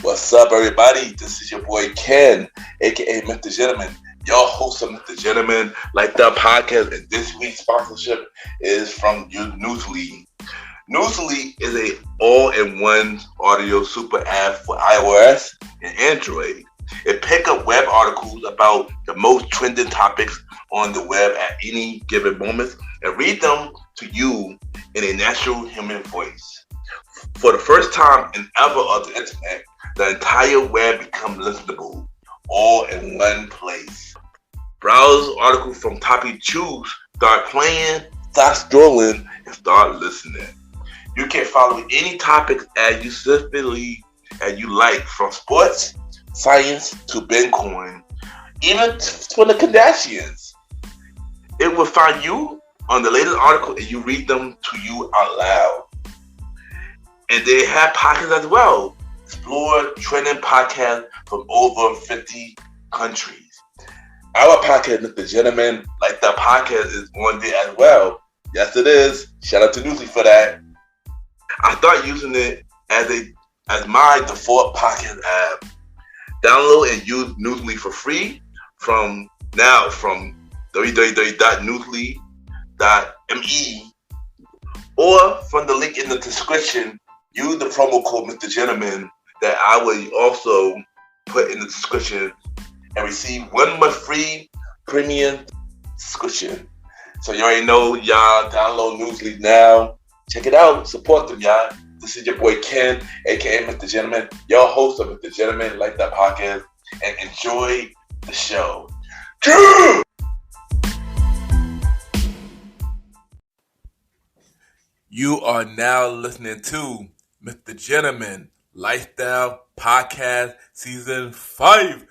What's up, everybody? This is your boy Ken, aka Mr. Gentleman, your host of Mr. Gentleman Like That podcast. And this week's sponsorship is from Newsly. Newsly is a all-in-one audio super app for iOS and Android. It picks up web articles about the most trending topics on the web at any given moment and read them to you in a natural human voice. For the first time in ever of the internet, the entire web becomes listenable, all in one place. Browse articles from topic choose, start playing, start scrolling, and start listening. You can follow any topic as you specifically as you like, from sports, science to Bitcoin, even for the Kardashians. It will find you on the latest article and you read them to you out loud. And they have podcasts as well. Explore trending podcasts from over 50 countries. Our podcast, Mr. Gentleman Like That podcast, is on there as well. Yes, it is. Shout out to Newsly for that. I started using it as my default podcast app. Download and use Newsly for free from www.newsly.me or from the link in the description. Use the promo code Mr. Gentleman that I will also put in the description and receive 1 month free premium subscription. So you already know, y'all, download Newsly now. Check it out. Support them, y'all. This is your boy Ken, aka Mr. Gentleman, your host of Mr. Gentleman Like That podcast, and enjoy the show. You are now listening to Mr. Gentleman Lifestyle Podcast Season 5.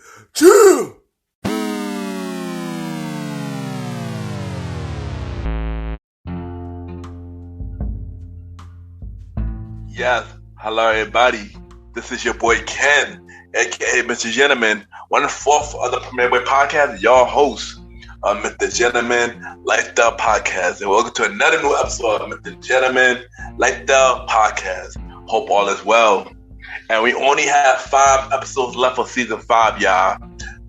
Yes, hello everybody. This is your boy Ken, aka Mr. Gentleman, 1/4 of the Premier Boy Podcast, your host of Mr. Gentleman Lifestyle Podcast. And welcome to another new episode of Mr. Gentleman Lifestyle Podcast. Hope all is well. And we only have 5 episodes left for season 5, y'all.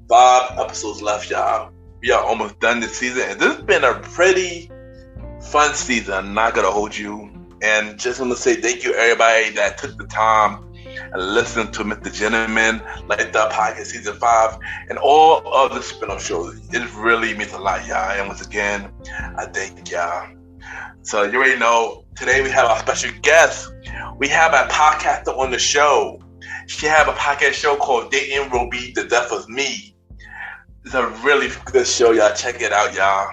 5 episodes left, y'all. We are almost done this season. And this has been a pretty fun season. I'm not going to hold you. And just want to say thank you, everybody that took the time and listened to Mr. Gentleman Like That Podcast Season 5 and all of the spin-off shows. It really means a lot, y'all. And once again, I thank y'all. So you already know, today we have our special guest. We have a podcaster on the show. She have a podcast show called Dating Will Be the Death of Me. It's a really good show, y'all. Check it out, y'all.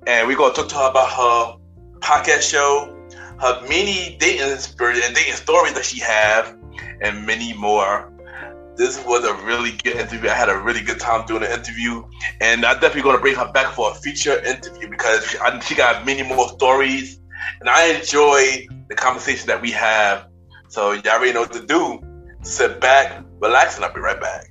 And we're going to talk to her about her podcast show, her many dating experience and dating stories that she have, and many more. This was a really good interview. I had a really good time doing the interview, and I'm definitely going to bring her back for a feature interview because she got many more stories, and I enjoy the conversation that we have. So y'all already know what to do. Sit back, relax, and I'll be right back.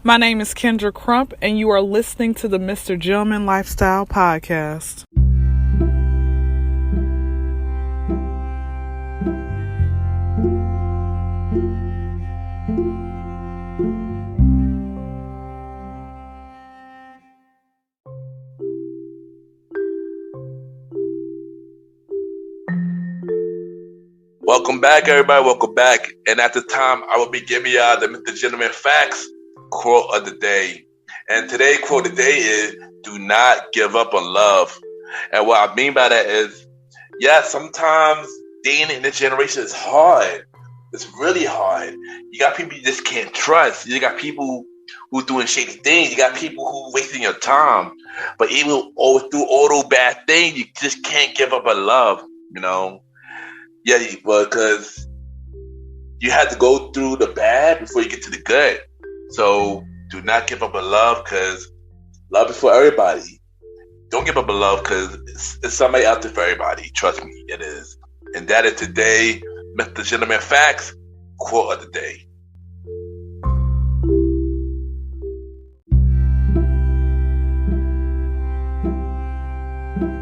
My name is Kendra Crump, and you are listening to the Mr. Gentleman Lifestyle Podcast. Welcome back, everybody. Welcome back. And at the time, I will be giving y'all the Mr. Gentleman Facts quote of the day. And today's quote of the day is, do not give up on love. And what I mean by that is, yeah, sometimes dating in this generation is hard. It's really hard. You got people you just can't trust. You got people who doing shady things. You got people who wasting your time. But even through all those bad things, you just can't give up on love, you know? Yeah, because you have to go through the bad before you get to the good. So do not give up on love, because love is for everybody. Don't give up on love, because it's somebody out there for everybody. Trust me, it is. And that is today, Mr. Gentleman Facts, quote of the day. Hello,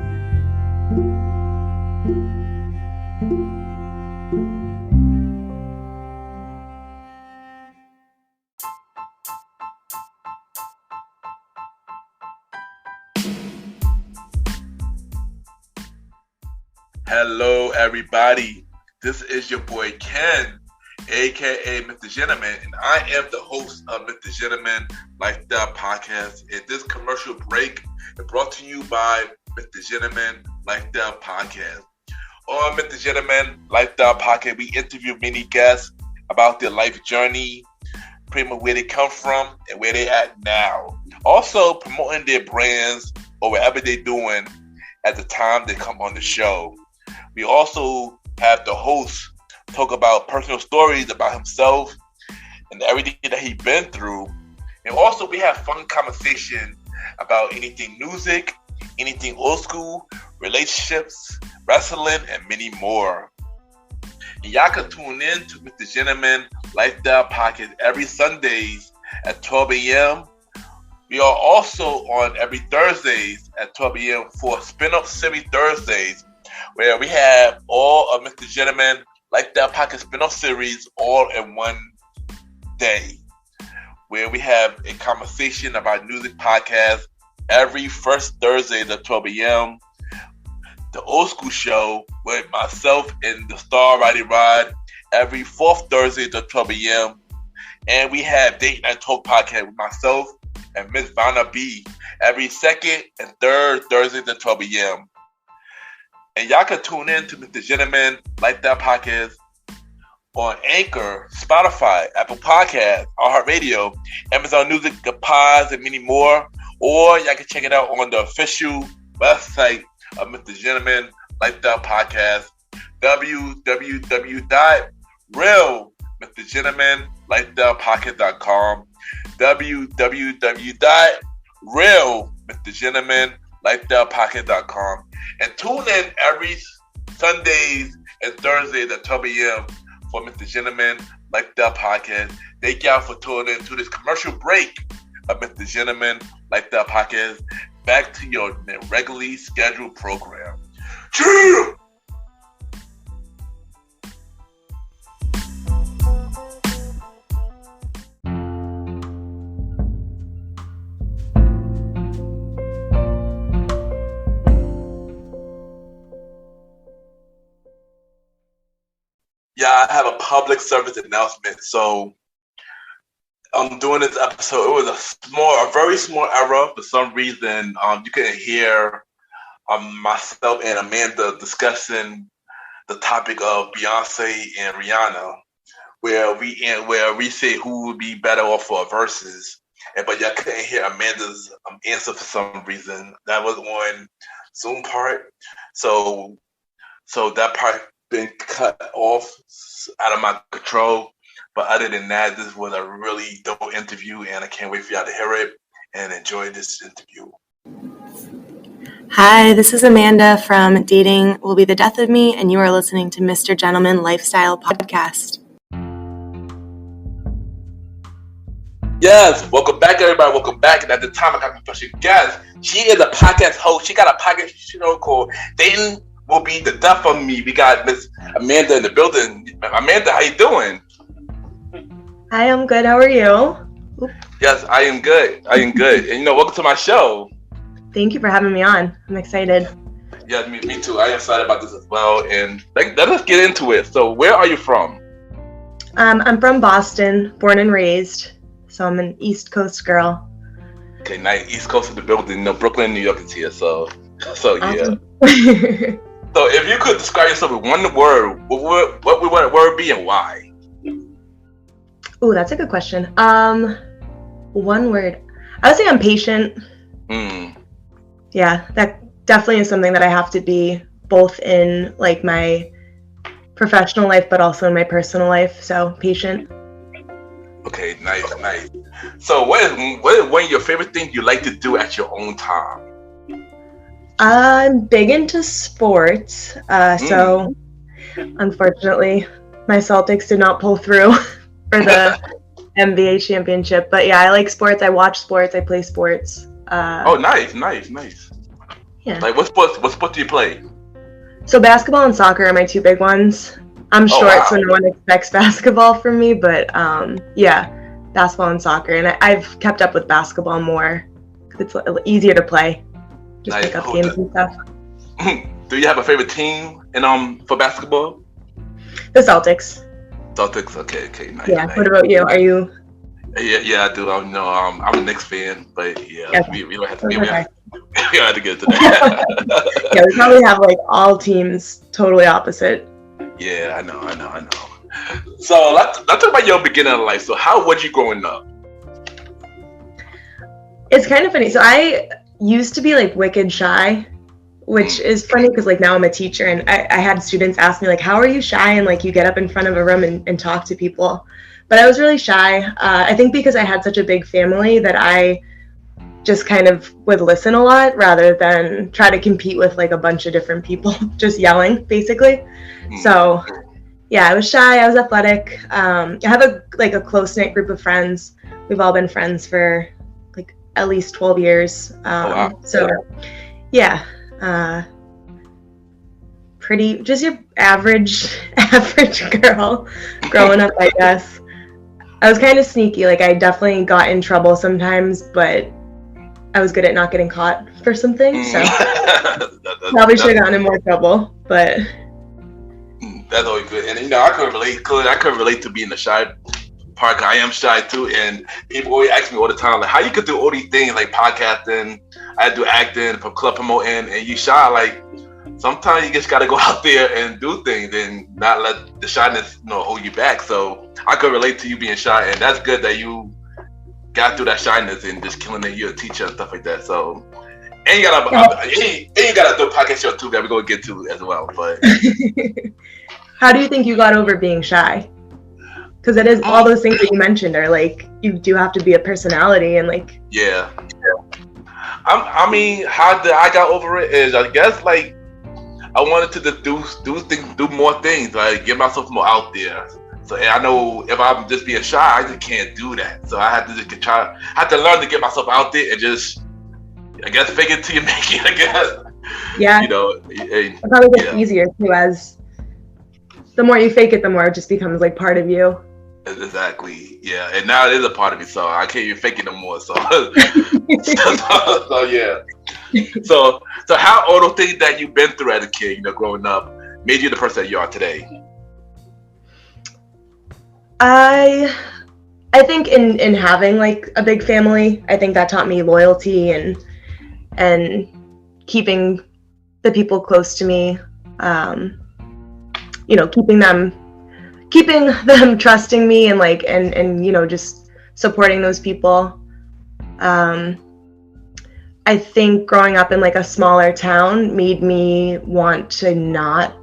everybody. This is your boy Ken, aka Mr. Gentleman, and I am the host of Mr. Gentleman Lifestyle Podcast. And this commercial break is brought to you by Mr. Gentleman Lifestyle Podcast. On Mr. Gentleman Lifestyle Podcast, we interview many guests about their life journey, pretty much where they come from and where they at now. Also promoting their brands or whatever they're doing at the time they come on the show. We also have the host talk about personal stories about himself and everything that he's been through. And also we have fun conversation about anything music, anything old school, relationships, wrestling, and many more. And y'all can tune in to Mr. Gentleman Lifestyle Podcast every Sundays at 12 a.m. We are also on every Thursdays at 12 a.m. for Spin-Up Series Thursdays, where we have all of Mr. Gentleman Lifestyle Podcast spin-off series all in one day, where we have a conversation about music podcast every first Thursday at 12 a.m. The Old School Show with myself and the Star Roddy Rod every fourth Thursday at 12 a.m. And we have Date Night Talk Podcast with myself and Miss Vanna B every second and third Thursday at 12 a.m. And y'all can tune in to Mr. Gentleman Lifestyle Podcast on Anchor, Spotify, Apple Podcasts, iHeartRadio, Amazon Music, The Pods, and many more. Or y'all can check it out on the official website of Mr. Gentleman Lifestyle Podcast, www.realmrgentlemanlifestylepodcast.com, www.realmrgentlemanlifestylepodcast.com. And tune in every Sundays and Thursdays at 12 a.m. for Mr. Gentleman Lifestyle Podcast. Thank y'all for tuning in to this commercial break of Mr. Gentleman Lifestyle Podcast. Back to your regularly scheduled program. Cheer! Yeah, I have a public service announcement. So I'm doing this episode. It was a very small error. For some reason, you couldn't hear myself and Amanda discussing the topic of Beyonce and Rihanna, where we say who would be better off for verses. But y'all couldn't hear Amanda's answer for some reason. That was on Zoom part. So that part been cut off out of my control. But other than that, this was a really dope interview, and I can't wait for y'all to hear it and enjoy this interview. Hi, this is Amanda from Dating Will Be the Death of Me, and you are listening to Mr. Gentleman Lifestyle Podcast. Yes, welcome back, everybody. Welcome back. And at the time, I got my special guest. She is a podcast host. She got a podcast show called Dating Will Be the Death of Me. We got Miss Amanda in the building. Amanda, how you doing? Hi, I'm good. How are you? Yes, I am good. And welcome to my show. Thank you for having me on. I'm excited. Yeah, me too. I am excited about this as well. And let us get into it. So where are you from? I'm from Boston, born and raised. So I'm an East Coast girl. Okay, nice. East Coast of the building. Brooklyn, New York is here. So Awesome. Yeah. So if you could describe yourself with one word, what would that word be and why? Ooh, that's a good question. One word. I would say I'm patient. Yeah, that definitely is something that I have to be both in like my professional life, but also in my personal life. So patient. Okay, nice. So what is one of your favorite things you like to do at your own time? I'm big into sports. So unfortunately, my Celtics did not pull through for the NBA championship. But yeah, I like sports. I watch sports. I play sports. Nice. Yeah. Like what sport do you play? So basketball and soccer are my two big ones. I'm short, wow. so no one expects basketball from me, but yeah, basketball and soccer. And I've kept up with basketball more because it's easier to play. Just Nice. pick up games and stuff. Do you have a favorite team for basketball? The Celtics. Celtics. Okay, nice. Yeah. Nice. What about you? Are you? Yeah, I do. I'm a Knicks fan, but yeah, Okay. we don't have to Okay. we don't have to get to that. Yeah, we probably have like all teams totally opposite. Yeah, I know. So let's talk about your beginning of life. So how was you growing up? It's kind of funny. So I used to be like wicked shy, which is funny because like now I'm a teacher and I had students ask me like, how are you shy and like you get up in front of a room and talk to people? But I was really shy. I think because I had such a big family that I just kind of would listen a lot rather than try to compete with like a bunch of different people just yelling basically. So yeah, I was shy. I was athletic. I have a close-knit group of friends. We've all been friends for like at least 12 years. Wow. So yeah, pretty just your average girl growing up, I guess. I was kind of sneaky. Like I definitely got in trouble sometimes, but I was good at not getting caught for some things. So probably should have gotten in more trouble, but that's always good. And I could relate to being the shy part. I am shy too, and people always ask me all the time, like, how you could do all these things like podcasting, I do acting, club promoting, and you shy. Like sometimes you just gotta go out there and do things and not let the shyness hold you back. So I could relate to you being shy, and that's good that you got through that shyness and just killing it. You're a teacher and stuff like that. So and you gotta do a podcast show too that we're gonna get to as well. But how do you think you got over being shy? Because it is all those things that you mentioned are like you do have to be a personality and like yeah. I mean, how did I got over it is I guess like I wanted to do more things, like get myself more out there. So I know if I'm just being shy, I just can't do that. So I had to learn to get myself out there and just, I guess, fake it till you make it. I guess. Yeah. It probably gets easier too as the more you fake it, the more it just becomes like part of you. Exactly. Yeah. And now it is a part of me, so I can't even fake it no more. So, so yeah. So how all those things that you've been through as a kid, growing up, made you the person that you are today? I think in having like a big family, I think that taught me loyalty and keeping the people close to me, keeping them trusting me and like and just supporting those people. I think growing up in like a smaller town made me want to not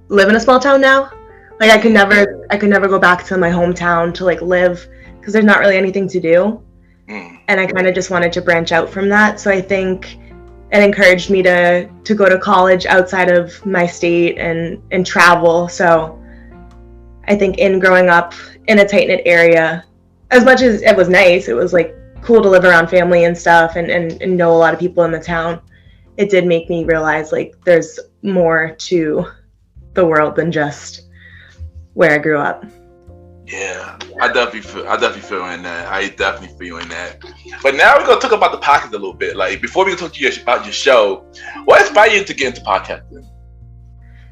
live in a small town now. Like I could never go back to my hometown to like live because there's not really anything to do. And I kind of just wanted to branch out from that. So I think it encouraged me to go to college outside of my state and travel. So I think in growing up in a tight-knit area, as much as it was nice, it was like cool to live around family and stuff and know a lot of people in the town. It did make me realize like there's more to the world than just where I grew up. Yeah, I definitely feel in that. I definitely feel in that. But now we're gonna talk about the podcast a little bit. Like before we talk to you about your show, what inspired you to get into podcasting?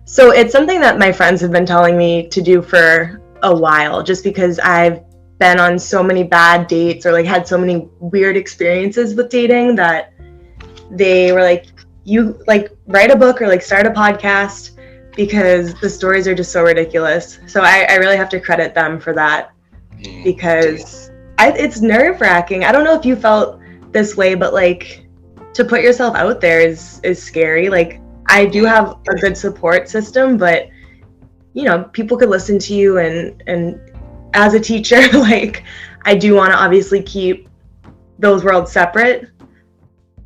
So it's something that my friends have been telling me to do for a while, just because I've been on so many bad dates or like had so many weird experiences with dating that they were like, you like write a book or like start a podcast, because the stories are just so ridiculous. So I really have to credit them for that, because it's nerve-wracking. I don't know if you felt this way, but like to put yourself out there is scary. Like I do have a good support system, but people could listen to you and as a teacher, like I do want to obviously keep those worlds separate.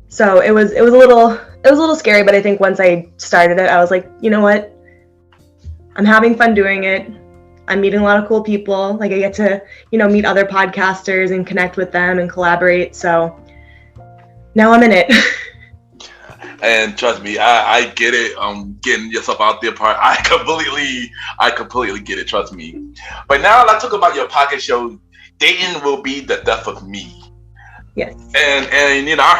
So it was a little scary, but I think once I started it, I was like, you know what? I'm having fun doing it. I'm meeting a lot of cool people. Like I get to, meet other podcasters and connect with them and collaborate. So now I'm in it. And trust me, I get it. Getting yourself out there part, I completely get it. Trust me. But now let's talk about your podcast show. Dating will be the death of me. Yes. And you know, I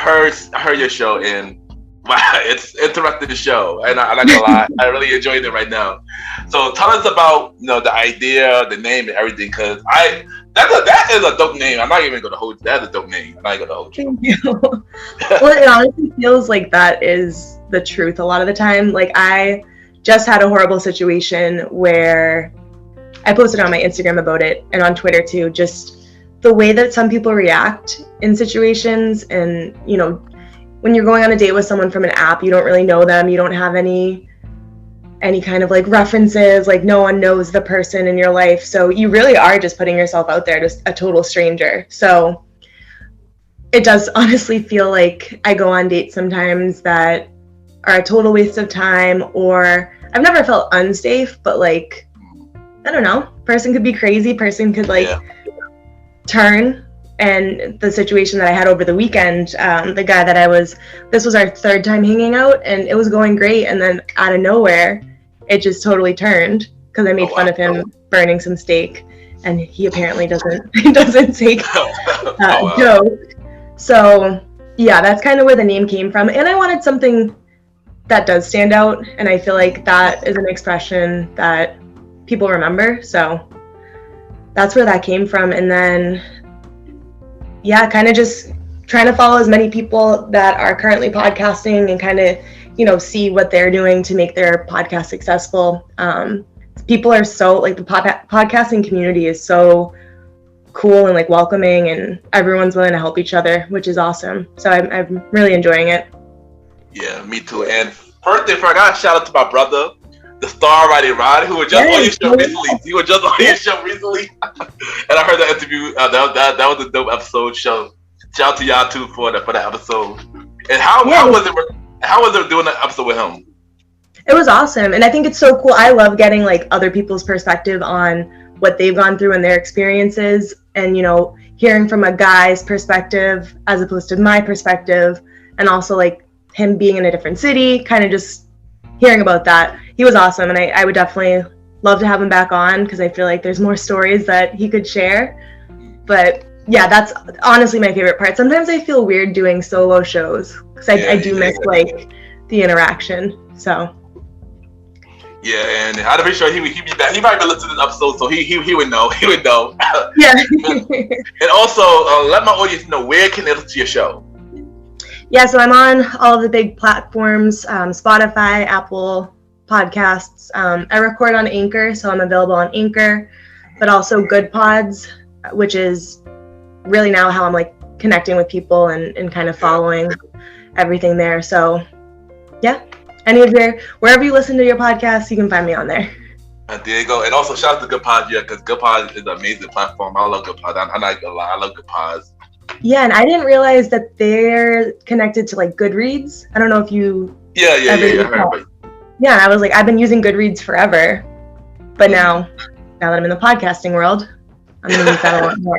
heard your show, and wow, it's interrupted the show, and I'm not gonna lie, I really enjoyed it right now. So tell us about the idea, the name, and everything, because that is a dope name. I'm not even gonna hold you. That's a dope name. I'm not gonna hold you. Thank you. Well, it honestly feels like that is the truth a lot of the time. Like, I just had a horrible situation where I posted on my Instagram about it and on Twitter too, just the way that some people react in situations. And, when you're going on a date with someone from an app, you don't really know them. You don't have any kind of like references, like no one knows the person in your life. So you really are just putting yourself out there, just a total stranger. So it does honestly feel like I go on dates sometimes that are a total waste of time, or I've never felt unsafe, but like, I don't know, person could be crazy, person could turn. And the situation that I had over the weekend, the guy that this was our third time hanging out, and it was going great. And then out of nowhere, it just totally turned because I made fun of him burning some steak, and he apparently doesn't take that joke. So yeah, that's kind of where the name came from. And I wanted something that does stand out, and I feel like that is an expression that people remember. So that's where that came from. And then yeah, kind of just trying to follow as many people that are currently podcasting and kind of, see what they're doing to make their podcast successful. People are so, like, the podcasting community is so cool and like welcoming, and everyone's willing to help each other, which is awesome. So I'm really enjoying it. Yeah, me too. And first thing, I got a shout out to my brother, the Star Riding Rod, who was just on your show recently. He was just on your show recently, and I heard that interview. That was a dope episode. Shout out to y'all too for that episode. And how was it? How was it doing that episode with him? It was awesome, and I think it's so cool. I love getting like other people's perspective on what they've gone through and their experiences, and hearing from a guy's perspective as opposed to my perspective, and also like him being in a different city, kind of just hearing about that. He was awesome, and I would definitely love to have him back on because I feel like there's more stories that he could share. But yeah, that's honestly my favorite part. Sometimes I feel weird doing solo shows because I do miss like the interaction. So yeah, and I'd be sure he'd be back. He might be listening to this episode, so he would know. He would know. Yeah. And also, let my audience know, where can they listen to your show? Yeah, so I'm on all of the big platforms, Spotify, Apple Podcasts. I record on Anchor, so I'm available on Anchor, but also Good Pods, which is really now how I'm like connecting with people and kind of following everything there. So yeah, wherever you listen to your podcast, you can find me on there. There you go. And also shout out to Good Pods, because Good Pods is an amazing platform. I love Good Pods. I'm not gonna lie, I love Good Pods. Yeah, and I didn't realize that they're connected to like Goodreads. I don't know if you Yeah, heard. Yeah, and I was like, I've been using Goodreads forever, but now that I'm in the podcasting world, I'm gonna use that a lot more.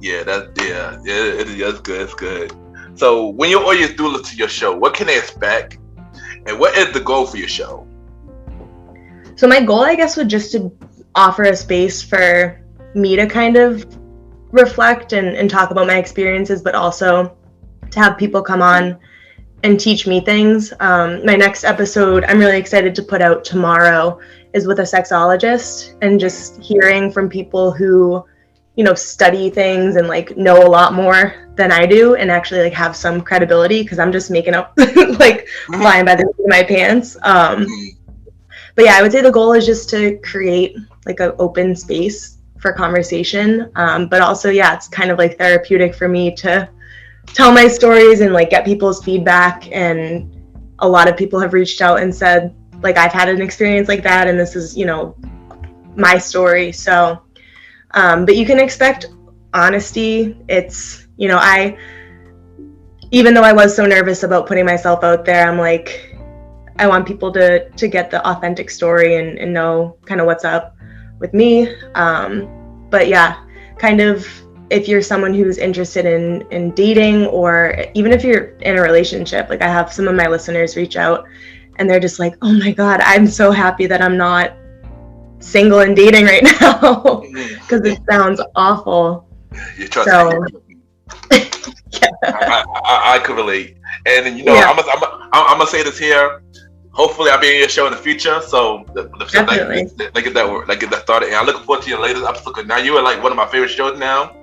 Yeah, it's good. It's good. So when your audience do listen to your show, what can they expect, and what is the goal for your show? So my goal, I guess, would just to offer a space for me to kind of reflect and talk about my experiences, but also to have people come on and teach me things. My next episode, I'm really excited to put out tomorrow, is with a sexologist, and just hearing from people who, study things and like know a lot more than I do, and actually like have some credibility, because I'm just making up like flying by the seat of my pants. But yeah, I would say the goal is just to create like an open space for conversation. But also, yeah, it's kind of like therapeutic for me to tell my stories and like get people's feedback. And a lot of people have reached out and said, like, I've had an experience like that, and this is, my story. So, but you can expect honesty. It's, even though I was so nervous about putting myself out there, I'm like, I want people to get the authentic story and know kind of what's up with me. But yeah, kind of if you're someone who's interested in dating, or even if you're in a relationship. Like I have some of my listeners reach out and they're just like, oh my God, I'm so happy that I'm not single and dating right now, because it sounds awful. You trust me. Yeah. I could relate. And you know, Yeah. I'm gonna say this here. Hopefully, I'll be in your show in the future. So Definitely. get that started. And I'm looking forward to your latest episode. 'Cause now you are like one of my favorite shows now.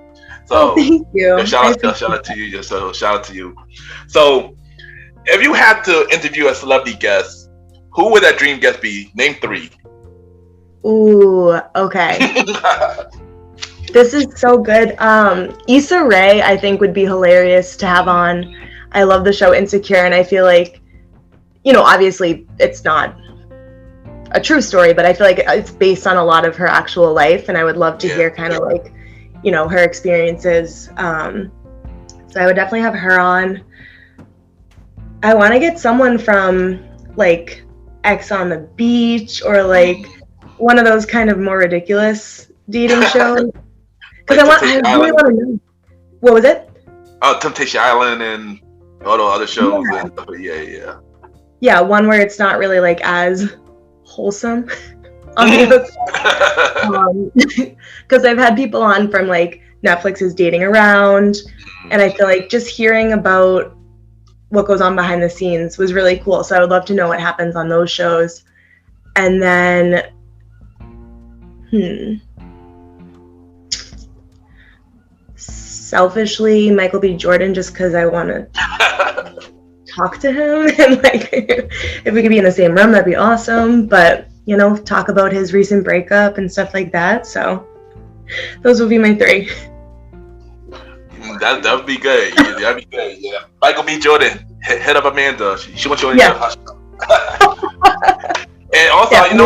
So Thank you. shout out to you. So shout out to you. So if you had to interview a celebrity guest, who would that dream guest be? Name 3. Ooh, okay. This is so good. Issa Rae, I think, would be hilarious to have on. I love the show Insecure, and I feel like, you know, obviously it's not a true story, but I feel like it's based on a lot of her actual life, and I would love to hear kind of like, you know, her experiences. So I would definitely have her on. I want to get someone from like X on the Beach, or like one of those kind of more ridiculous dating shows. Because I really want to know. What was it? Temptation Island and all the other shows and stuff. Yeah. Yeah, one where it's not really like as wholesome on the other side. Because I've had people on from like Netflix's Dating Around, and I feel like just hearing about what goes on behind the scenes was really cool. So I would love to know what happens on those shows. And then, selfishly, Michael B. Jordan, just because I want to talk to him, and like if we could be in the same room, that'd be awesome. But you know, talk about his recent breakup and stuff like that. So those would be my 3. That would be good. That'd be good. Yeah. Michael B. Jordan, head up Amanda. She wants you on Yeah. your And also, Yeah, you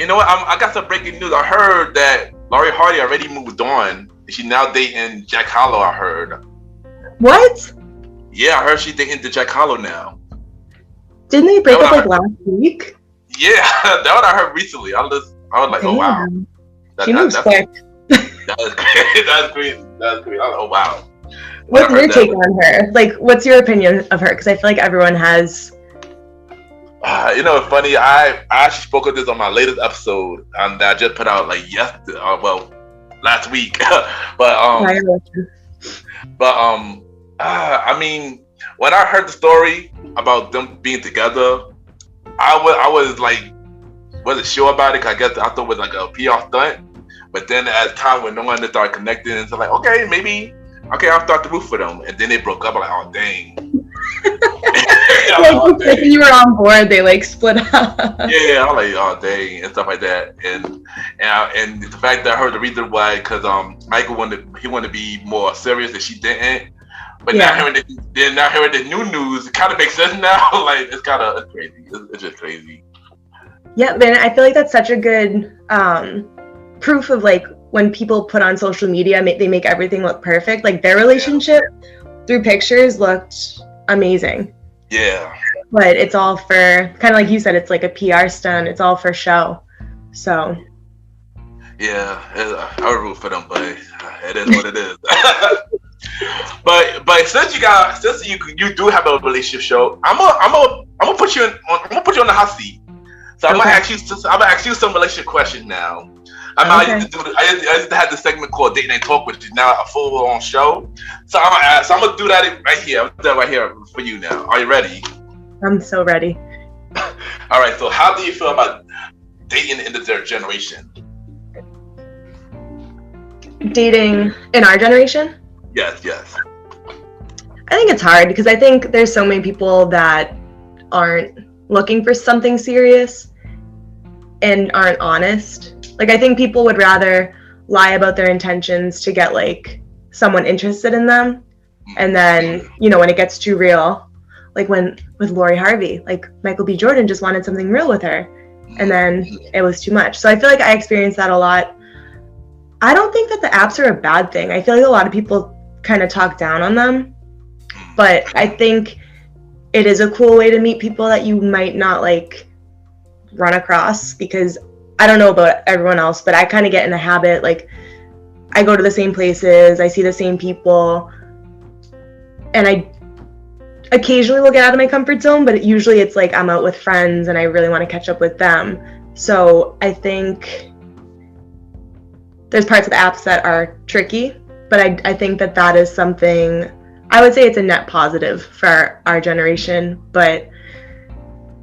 know what? I got some breaking news. I heard that Lori Harvey already moved on. She's now dating Jack Harlow. I heard. What? Yeah, I heard she's dating Jack Harlow now. Didn't they break up like last week? Yeah, that's what I heard recently. I was like, oh wow. She moves quick. That's crazy. That's crazy. I was like, oh wow. What's your take on her? Like, what's your opinion of her? Because I feel like everyone has. You know, it's funny. I actually spoke of this on my latest episode that I just put out like yesterday. Last week. I mean, when I heard the story about them being together, I was like, wasn't sure about it. 'Cause I guess I thought it was like a PR stunt. But then as time went on, they started connecting, and so like, I'll start to root for them. And then they broke up. I'm like, oh dang. Like you were on board, they like split up. Yeah, I'm like, oh dang, and stuff like that. And the fact that I heard the reason why, because Michael wanted to be more serious, and she didn't. But now hearing the new news, it kind of makes sense now. Like it's crazy. It's just crazy. Yeah, man, I feel like that's such a good proof of like when people put on social media, they make everything look perfect. Like their relationship through pictures looked amazing. Yeah. But it's all for, kind of like you said, it's like a PR stunt. It's all for show. So. Yeah, I would root for them, but it is what it is. But since you do have a relationship show, I'm gonna put you on the hot seat. So I'm gonna ask you some relationship questions now. I used to have this segment called Date Night Talk, which is now a full-on show. So I'm gonna do that right here. I'm gonna do that right here for you now. Are you ready? I'm so ready. All right. So how do you feel about dating in their generation? Dating in our generation? Yes. I think it's hard because I think there's so many people that aren't looking for something serious and aren't honest. Like, I think people would rather lie about their intentions to get, like, someone interested in them. And then, you know, when it gets too real, like with Lori Harvey, like, Michael B. Jordan just wanted something real with her. And then it was too much. So I feel like I experienced that a lot. I don't think that the apps are a bad thing. I feel like a lot of people kind of talk down on them. But I think it is a cool way to meet people that you might not, like, run across, because I don't know about everyone else, but I kind of get in a habit, like, I go to the same places, I see the same people, and I occasionally will get out of my comfort zone, but usually it's like I'm out with friends and I really want to catch up with them. So I think there's parts of the apps that are tricky, but I think that is something, I would say it's a net positive for our generation, but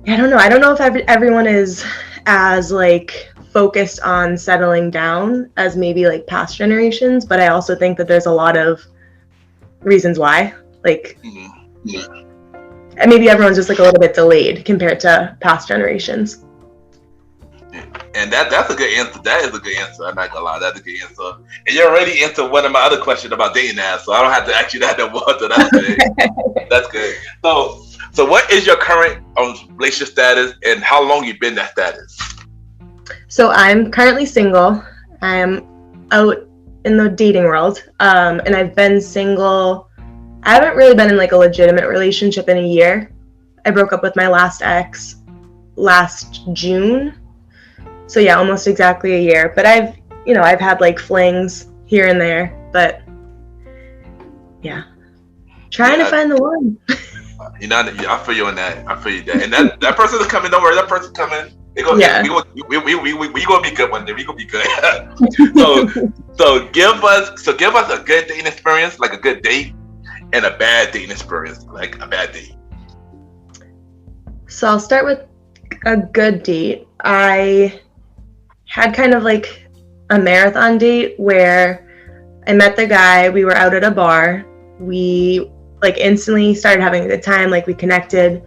I don't know. I don't know if everyone is as like focused on settling down as maybe like past generations, but I also think that there's a lot of reasons why, like, and maybe everyone's just like a little bit delayed compared to past generations. And that's a good answer. That is a good answer. I'm not gonna lie, that's a good answer. And you already answered one of my other questions about dating apps, so I don't have to ask you that no more. So that's good. That's good. So what is your current relationship status, and how long you been that status? So I'm currently single. I'm out in the dating world, and I've been single. I haven't really been in like a legitimate relationship in a year. I broke up with my last ex last June. So yeah, almost exactly a year. But I've had like flings here and there, but yeah, trying to find the one. I feel you on that. I feel you that. And that person is coming. Don't worry, that person's coming. We gonna be good one day. We gonna be good. so give us a good dating experience, like a good date, and a bad dating experience, like a bad date. So I'll start with a good date. I had kind of like a marathon date where I met the guy, we were out at a bar, we like instantly started having a good time, like we connected,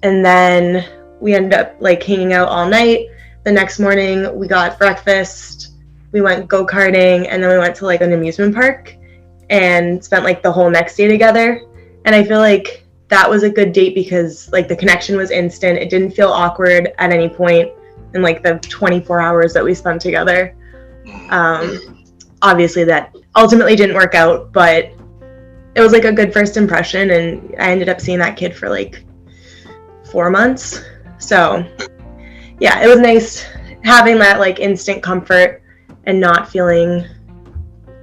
and then we ended up like hanging out all night. The next morning we got breakfast, we went go-karting, and then we went to like an amusement park and spent like the whole next day together. And I feel like that was a good date because like the connection was instant. It didn't feel awkward at any point in like the 24 hours that we spent together. Obviously that ultimately didn't work out, but it was like a good first impression, and I ended up seeing that kid for like 4 months. So yeah, it was nice having that like instant comfort and not feeling,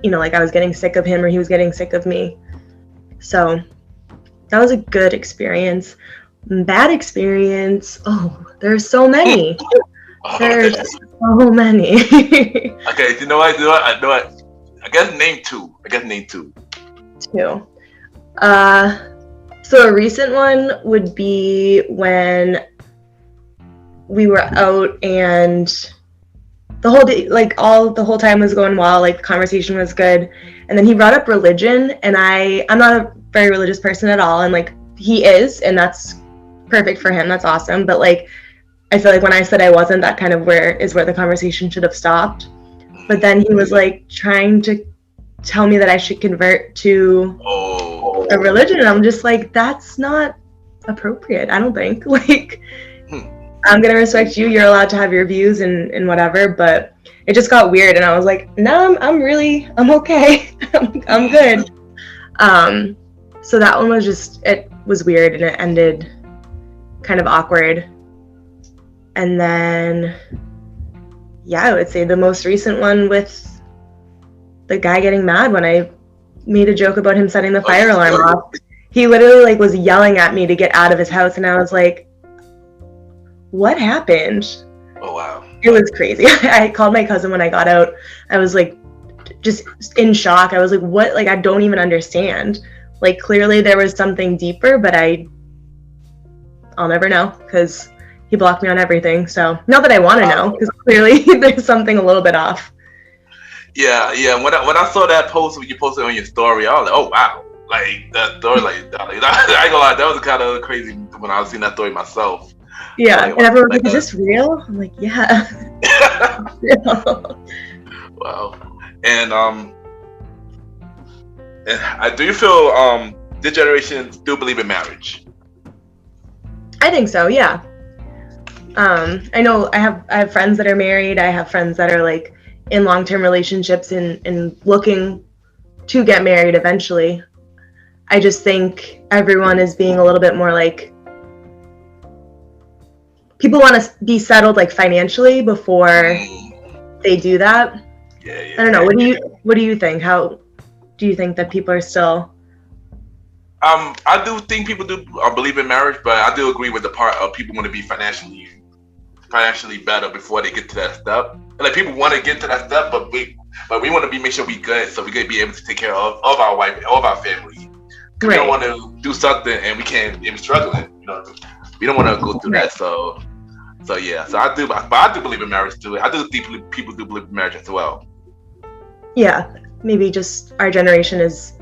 like I was getting sick of him or he was getting sick of me. So that was a good experience. Bad experience, there's so many. There's so many. Okay, you know what? I guess name two. Two. So a recent one would be when we were out and the whole day, like the whole time was going well, like the conversation was good. And then he brought up religion, and I'm not a very religious person at all. And like he is, and that's perfect for him. That's awesome. But like, I feel like when I said I wasn't, that kind of where the conversation should have stopped. But then he was like trying to tell me that I should convert to a religion, and I'm just like, that's not appropriate. I don't think. Like, I'm gonna respect you. You're allowed to have your views and whatever. But it just got weird, and I was like, no, I'm okay. I'm good. So that one was it was weird, and it ended kind of awkward. And then, yeah, I would say the most recent one with the guy getting mad when I made a joke about him setting the fire alarm off. He literally like was yelling at me to get out of his house, and I was like, what happened? Oh, wow. It was crazy. I called my cousin when I got out. I was like, just in shock. I was like, what? Like, I don't even understand. Like, clearly there was something deeper, but I'll never know because he blocked me on everything. So not that I want to know, because clearly there's something a little bit off. Yeah. When I saw that post when you posted on your story, I was like, oh wow, like that story, like I ain't gonna lie, that was kind of crazy when I was seeing that story myself. Yeah, and everyone was like, is this real? I'm like, yeah. Wow. And do you feel this generation still believe in marriage? I think so, yeah. I know I have friends that are married. I have friends that are like in long-term relationships and looking to get married eventually. I just think everyone is being a little bit more like, people want to be settled like financially before they do that. Yeah. I don't know. What do you think? How do you think that people are still? I do think people do believe in marriage, but I do agree with the part of people want to be financially better before they get to that step. And like people want to get to that step, but we want to make sure we good, so we could be able to take care of our wife, of our family. Right. We don't want to do something and we can't be struggling. We don't want to go through that. So yeah. So I do believe in marriage too. I do think people do believe in marriage as well. Yeah, maybe just our generation is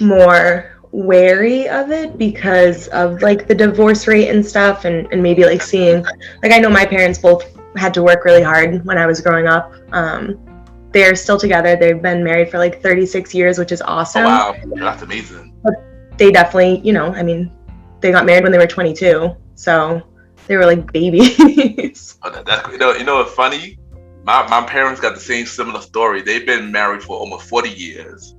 more wary of it because of like the divorce rate and stuff, and maybe like seeing, like I know my parents both had to work really hard when I was growing up. They're still together. They've been married for like 36 years, which is awesome. Oh, wow, that's amazing. But they definitely, they got married when they were 22, so they were like babies. Oh, that's what's funny? My parents got the similar story. They've been married for almost 40 years.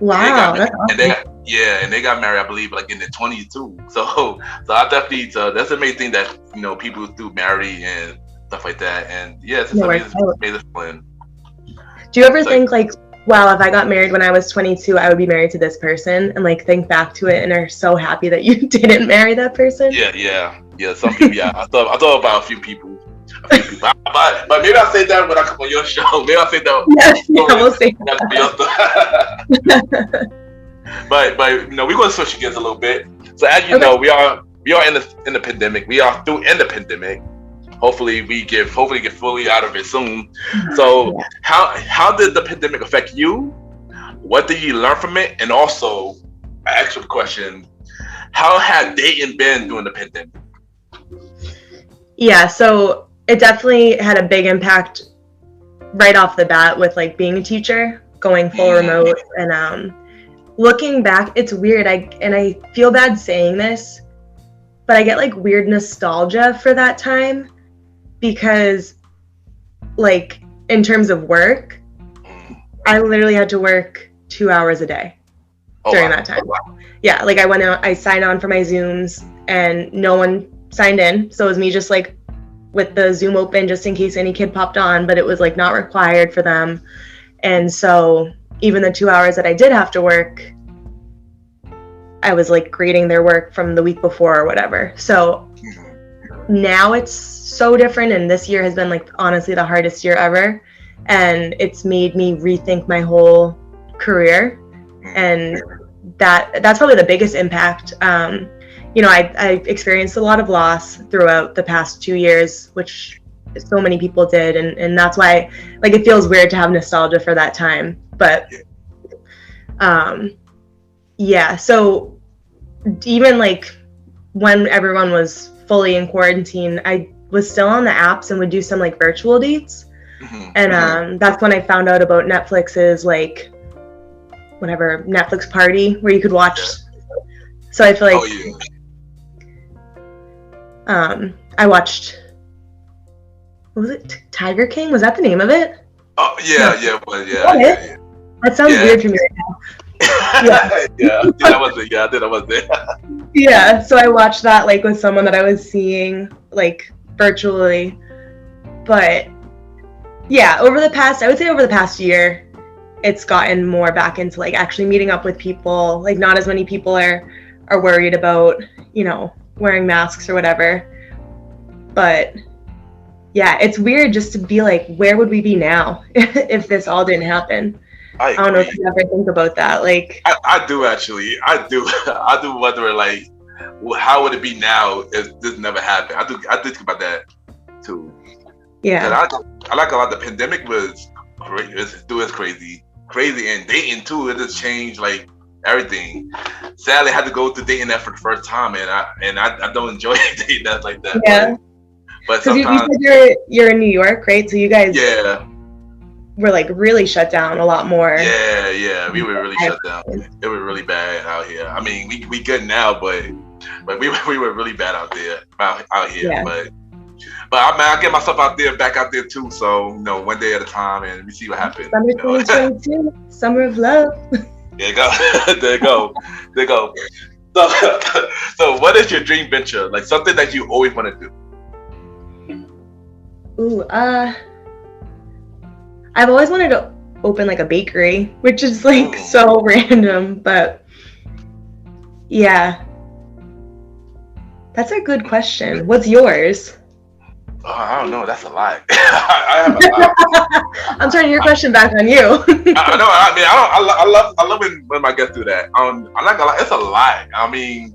Wow, that's awesome. And they got married, I believe, like in their 20s too. So I definitely, that's the main thing that people do marry and stuff like that. And yeah, it's just amazing plan. Do you ever think like, wow, if I got married when I was 22, I would be married to this person, and like think back to it and are so happy that you didn't marry that person? Yeah. Some people, yeah. I thought about a few people. But maybe I'll say that when I come on your show. Maybe I'll say that. Yeah, we'll say that. But we're going to switch gears a little bit. So as you know, we are in the pandemic. We are through in the pandemic. Hopefully we get fully out of it soon. So how did the pandemic affect you? What did you learn from it? And also, actual question: how had dating been during the pandemic? Yeah, so it definitely had a big impact right off the bat with like being a teacher, going full remote, and looking back, it's weird. I feel bad saying this, but I get like weird nostalgia for that time because, like, in terms of work, I literally had to work 2 hours a day during that time. Yeah, like I went out, I signed on for my Zooms, and no one signed in, so it was me just like with the Zoom open just in case any kid popped on, but it was like not required for them. And so even the 2 hours that I did have to work, I was like grading their work from the week before or whatever. So now it's so different, and this year has been like honestly the hardest year ever, and it's made me rethink my whole career, and that's probably the biggest impact. I experienced a lot of loss throughout the past 2 years, which so many people did, and that's why like it feels weird to have nostalgia for that time. But so even like when everyone was fully in quarantine, I was still on the apps and would do some like virtual dates. And that's when I found out about Netflix's like whatever Netflix party where you could watch. So I feel like I watched, what was it? Tiger King? Was that the name of it? Oh yeah, yeah. That sounds weird to me right now. That was it. Yeah, I think that was it. Yeah, so I watched that like with someone that I was seeing like virtually. But yeah, over the past year, it's gotten more back into like actually meeting up with people. Like not as many people are worried about, wearing masks or whatever. But yeah, it's weird just to be like, where would we be now if this all didn't happen? I don't know if you ever think about that. Like I do actually. I do wonder like, how would it be now if this never happened? I do think about that too. Yeah. And I like a lot. The pandemic was crazy, and dating too. It just changed like everything. Sadly, I had to go through dating that for the first time, and I don't enjoy dating that like that. Yeah. But sometimes you said you're in New York, right? So you guys were like really shut down a lot more. Yeah, we were really shut down. It was really bad out here. I mean, we good now, but we were really bad out here. Yeah. But I get myself back out there too. So one day at a time, and we see what happens. Summer 2022, summer of love. There you go. So what is your dream venture? Like something that you always want to do? Ooh, I've always wanted to open like a bakery, which is like so random, but yeah. That's a good question. What's yours? Oh, I don't know. That's a lie. I have a lie. I'm turning your question back on you. I know. I mean, I love when I get through that. I'm not gonna lie. It's a lie. I mean,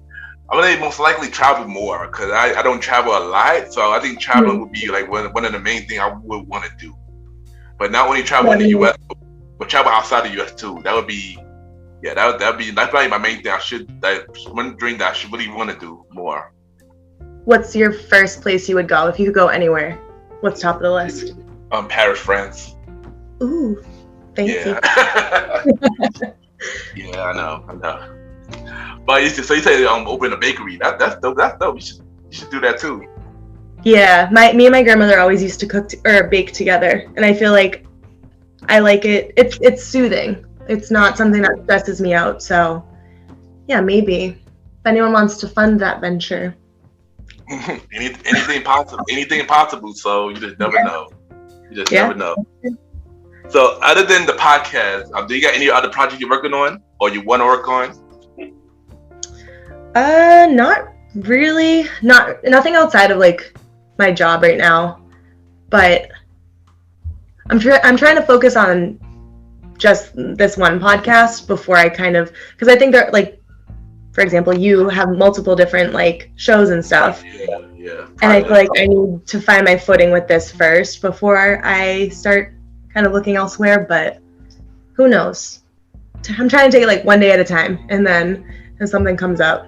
I'm gonna most likely travel more because I don't travel a lot. So I think traveling would be like one of the main things I would want to do. But not only travel in the U.S., but travel outside the U.S. too. That would be, yeah, that's probably my main thing. One dream that I should really want to do more. What's your first place you would go if you could go anywhere? What's top of the list? Paris, France. Ooh, fancy. Yeah, yeah, I know. But you say open a bakery. That's dope. That's dope. You should do that too. Yeah, me and my grandmother always used to cook or bake together, and I feel like I like it. It's soothing. It's not something that stresses me out. So, yeah, maybe if anyone wants to fund that venture. Anything possible. So you just never know. Never know. So other than the podcast, do you got any other projects you're working on or you want to work on? Not really. Nothing outside of like my job right now, but I'm trying to focus on just this one podcast before I because I think they're like, for example, you have multiple different like shows and stuff. Yeah. And I feel like I need to find my footing with this first before I start kind of looking elsewhere, but who knows? I'm trying to take it like one day at a time, and then if something comes up.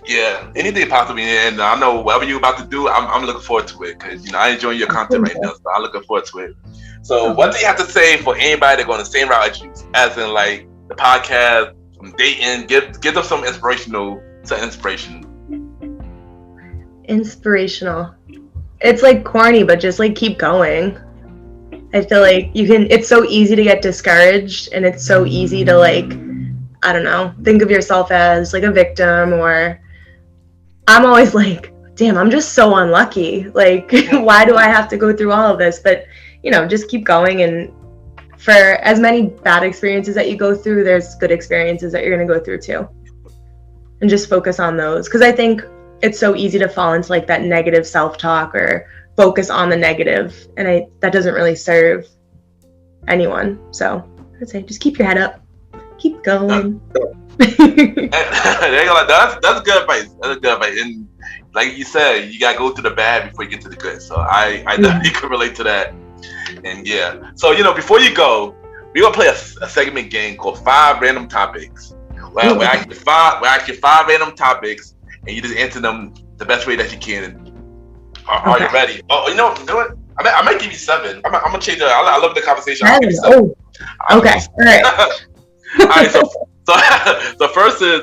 Yeah, anything possible, and I know whatever you're about to do, I'm looking forward to it because I enjoy your content right now, so I'm looking forward to it. So, what do you have to say for anybody that going the same route as you, as in like the podcast, from dating? Give them some inspirational. Inspirational. It's like corny, but just like keep going. I feel like it's so easy to get discouraged, and it's so easy to like, I don't know, think of yourself as like a victim, or I'm always like, damn, I'm just so unlucky. Like, why do I have to go through all of this? But, just keep going. And for as many bad experiences that you go through, there's good experiences that you're going to go through too. And just focus on those. Because I think it's so easy to fall into like that negative self-talk or focus on the negative. And that doesn't really serve anyone. So I'd say just keep your head up. Keep going. That's good advice. That's good advice. And like you said, you gotta go through the bad before you get to the good. So I definitely can relate to that. And yeah. So before you go, we're gonna play a segment game called 5 Random Topics. Where I ask you 5 random topics, and you just answer them the best way that you can. Are you ready? Oh, you know what? I might give you 7. I'm gonna change it. I love the conversation. I'll give you 7. Okay. All right. All right, so first is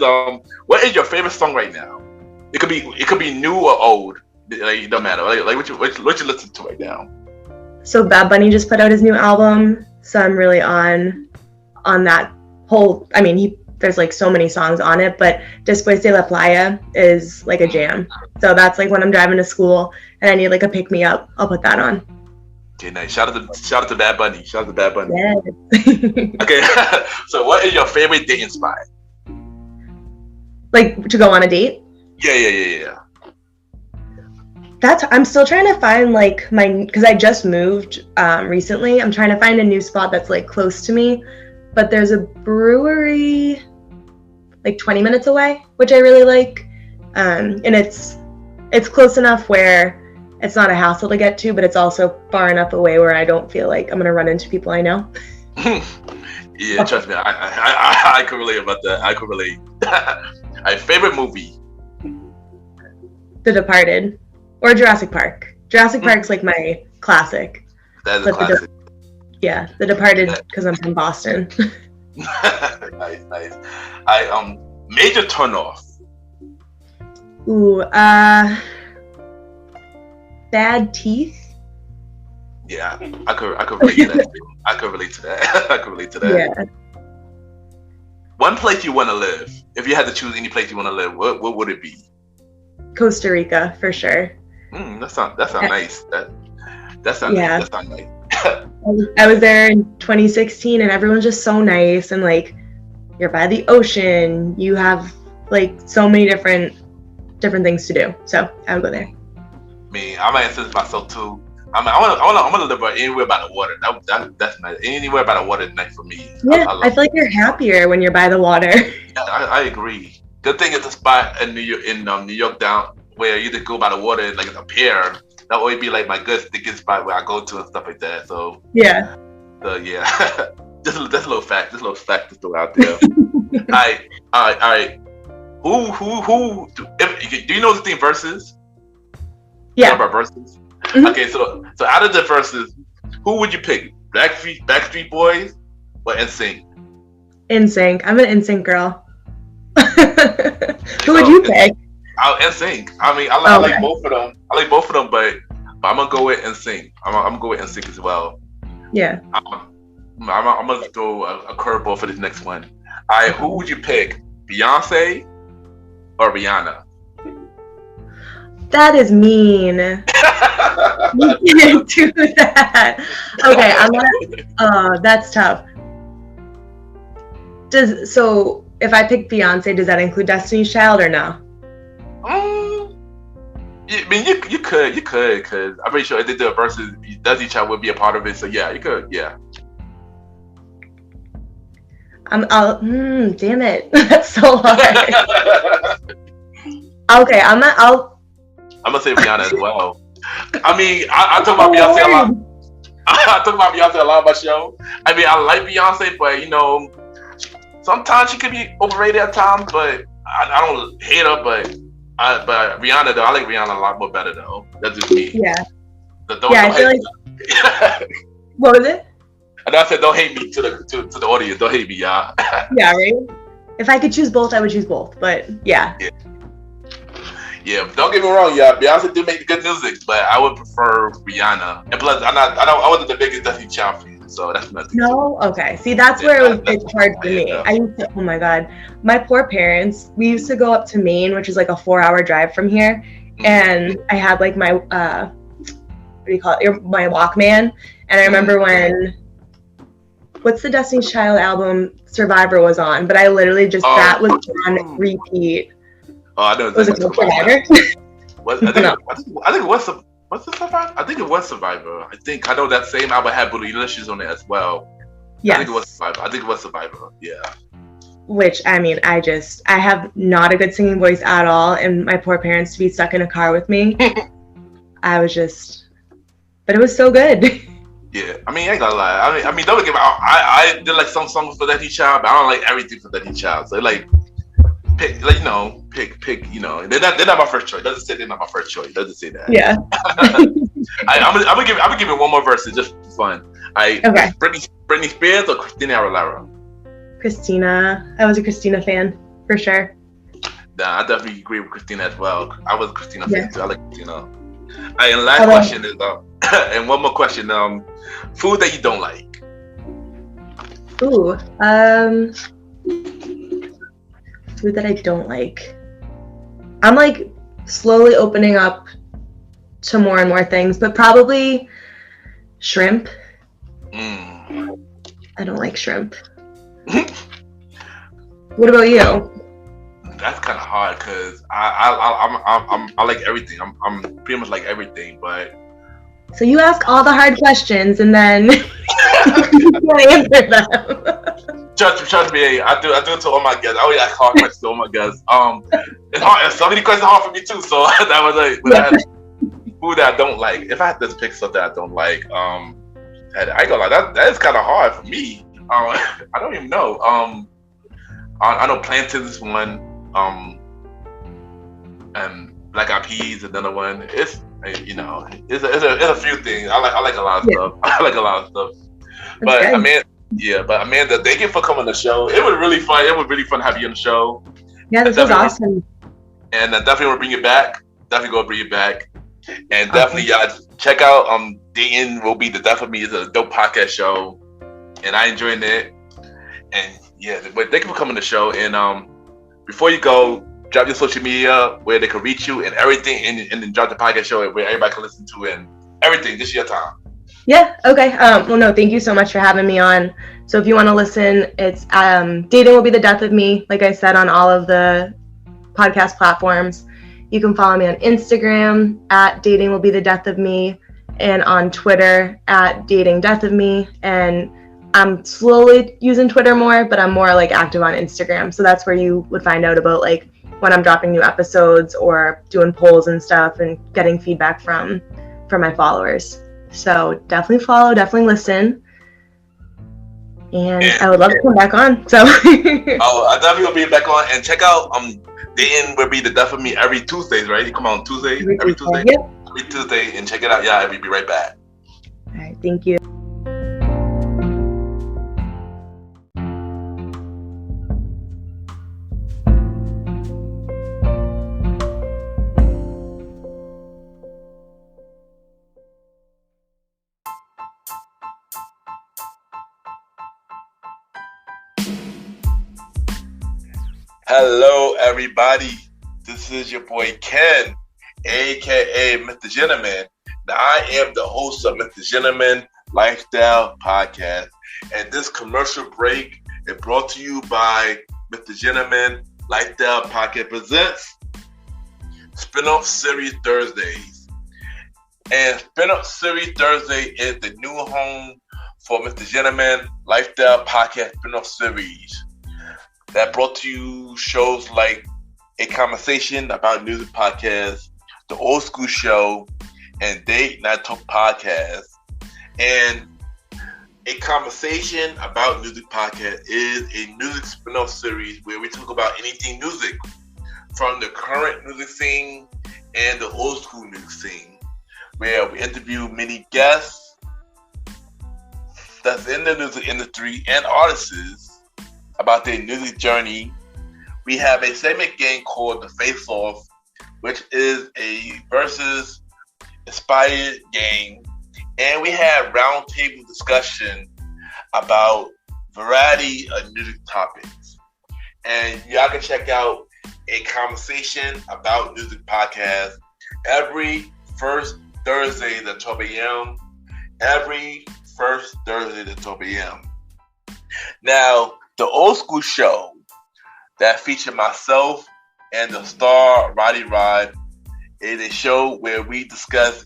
what is your favorite song right now? It could be new or old. Like, it don't matter. Like what you listen to right now? So Bad Bunny just put out his new album, so I'm really on that whole. I mean, there's like so many songs on it, but Después de la Playa is like a jam. So that's like when I'm driving to school and I need like a pick me up, I'll put that on. Okay, nice. Shout out to Bad Bunny. Yes. Okay, so what is your favorite dating spot? Like to go on a date? Yeah. I'm still trying to find like because I just moved recently. I'm trying to find a new spot that's like close to me, but there's a brewery like 20 minutes away, which I really like, and it's close enough where it's not a hassle to get to, but it's also far enough away where I don't feel like I'm gonna run into people I know. Yeah, trust me, I could relate about that. I could relate. My favorite movie? The Departed or Jurassic Park. Jurassic Park's like my classic. That's a classic. The Departed because I'm from Boston. Nice. Major turnoff. Ooh, bad teeth. Yeah, I could relate to that. I could relate to that. Yeah. One place you want to live. If you had to choose any place you want to live, what would it be? Costa Rica for sure. That sounds nice. That That's not Yeah. nice. That's not nice. I was there in 2016 and everyone's just so nice, and like you're by the ocean, you have like so many different things to do. So I would go there. Me, I'm gonna answer myself too. I want to live anywhere by the water. That's nice. Anywhere by the water is nice for me. Yeah, I feel like you're happier when you're by the water. Yeah, I agree. Good thing it's a spot in New York down where you just go by the water, like it's a pier. That would be like my good sticking spot where I go to and stuff like that. So yeah. Just a little fact to throw out there. All right. Who? Do you know the thing versus? Yeah. About versus. Mm-hmm. Okay, so out of the verses, who would you pick? Backstreet Boys or NSYNC? NSYNC. I'm an NSYNC girl. Who would you pick? NSYNC. I mean, I like both of them. I like both of them, but I'm gonna go with NSYNC. I'm gonna go with NSYNC as well. Yeah. I'm gonna throw a curveball for this next one. All right, who would you pick? Beyonce or Rihanna? That is mean. You can't do that. Okay, I'm gonna. That's tough. So if I pick Beyonce, does that include Destiny's Child or no? I mean, you could, because I'm pretty sure if they do a versus, Destiny's Child would be a part of it. So yeah, you could, yeah. Damn it, that's so hard. Okay, I'm gonna say Rihanna as well. I mean, I talk about Beyonce a lot. I talk about Beyonce a lot on my show. I mean, I like Beyonce, but you know, sometimes she could be overrated at times. But I don't hate her. But Rihanna though, I like Rihanna a lot more better though. That's just me. Yeah. I feel like. What was it? And I said, don't hate me to the audience. Don't hate me, y'all. Yeah, right. If I could choose both, I would choose both. But yeah. Yeah, don't get me wrong, y'all. Beyonce do make good music, but I would prefer Rihanna. And plus, I wasn't the biggest Destiny's Child fan, so that's nothing. No, okay. See, that's where it's hard for me. I used to. Oh my God, my poor parents. We used to go up to Maine, which is like a 4-hour drive from here, and I had like my what do you call it? My Walkman, and I remember when. What's the Destiny's Child album? Survivor was on, but I literally just that was on repeat. Oh, I know. Was it Survivor? I think it was Survivor. I think it was Survivor. I know that same album had Bootylicious on it as well. Yes. I think it was Survivor. Yeah. Which I mean, I have not a good singing voice at all, and my poor parents to be stuck in a car with me. I was just, but it was so good. Yeah, I mean, I ain't gonna lie. I mean, don't get me wrong. I did like some songs for Destiny's Child, but I don't like everything for Destiny's Child. So like, pick. They're not my first choice. It doesn't say they're not my first choice. It doesn't say that. Yeah. I'm gonna give it one more verse just for fun. Okay. Britney Spears or Christina Aguilera? Christina. I was a Christina fan for sure. Nah, I definitely agree with Christina as well. I was a Christina fan too. I like Christina. And last question is and one more question. Food that you don't like. Ooh. Food that I don't like. I'm like slowly opening up to more and more things, but probably shrimp. I don't like shrimp. What about you? That's kind of hard because I like everything. I'm pretty much like everything, but. So you ask all the hard questions and then you can't answer them. Trust me, I do it to all my guests. I always ask hard questions to all my guests. It's hard. So many questions are hard for me too. So that was like food that I don't like. If I had to pick something I don't like, I ain't gonna lie, that is kind of hard for me. I don't even know. I know plantains is one. And black eyed peas another one. It's it's a few things. I like a lot of stuff. I like a lot of stuff. But Amanda, thank you for coming on the show. It was really fun. It was really fun to have you on the show. Yeah, this was awesome. And I definitely want to bring you back. Definitely gonna bring you back. And definitely, check out Dating Will Be the Death of Me. It's a dope podcast show, and I enjoyed it. And but thank you for coming on the show. And before you go, drop your social media where they can reach you and everything, and then drop the podcast show where everybody can listen to it. everything. This is your time. Yeah, okay. Well, no, thank you so much for having me on. So if you want to listen, it's Dating Will Be the Death of Me, like I said, on all of the podcast platforms. You can follow me on Instagram at Dating Will Be the Death of Me, and on Twitter at Dating Death of Me. And I'm slowly using Twitter more, but I'm more like active on Instagram. So that's where you would find out about like when I'm dropping new episodes or doing polls and stuff and getting feedback from my followers. So definitely follow, definitely listen. And I would love to come back on. So I definitely will be back on, and check out Dating Will Be the Death of Me every Tuesdays, right? You come on Tuesdays, every Tuesday. Yep. Every Tuesday, and check it out. Yeah, we'll be right back. All right, thank you. Hello, everybody. This is your boy Ken, aka Mr. Gentleman. Now, I am the host of Mr. Gentleman Lifestyle Podcast, and this commercial break is brought to you by Mr. Gentleman Lifestyle Podcast presents Spin-off Series Thursdays. And Spin-off Series Thursday is the new home for Mr. Gentleman Lifestyle Podcast Spin-off Series that brought to you shows like A Conversation About Music Podcast, The Old School Show, and Date Night Talk Podcast. And A Conversation About Music Podcast is a music spin-off series where we talk about anything music, from the current music scene and the old school music scene, where we interview many guests that's in the music industry and artists about their music journey. We have a segment game called The Face Off, which is a versus inspired game. And we have roundtable discussion about variety of music topics. And y'all can check out A Conversation About Music Podcast every first Thursday at 12 a.m. Every first Thursday at 12 a.m. Now, the Old School Show that featured myself and the star Roddy Rod is a show where we discuss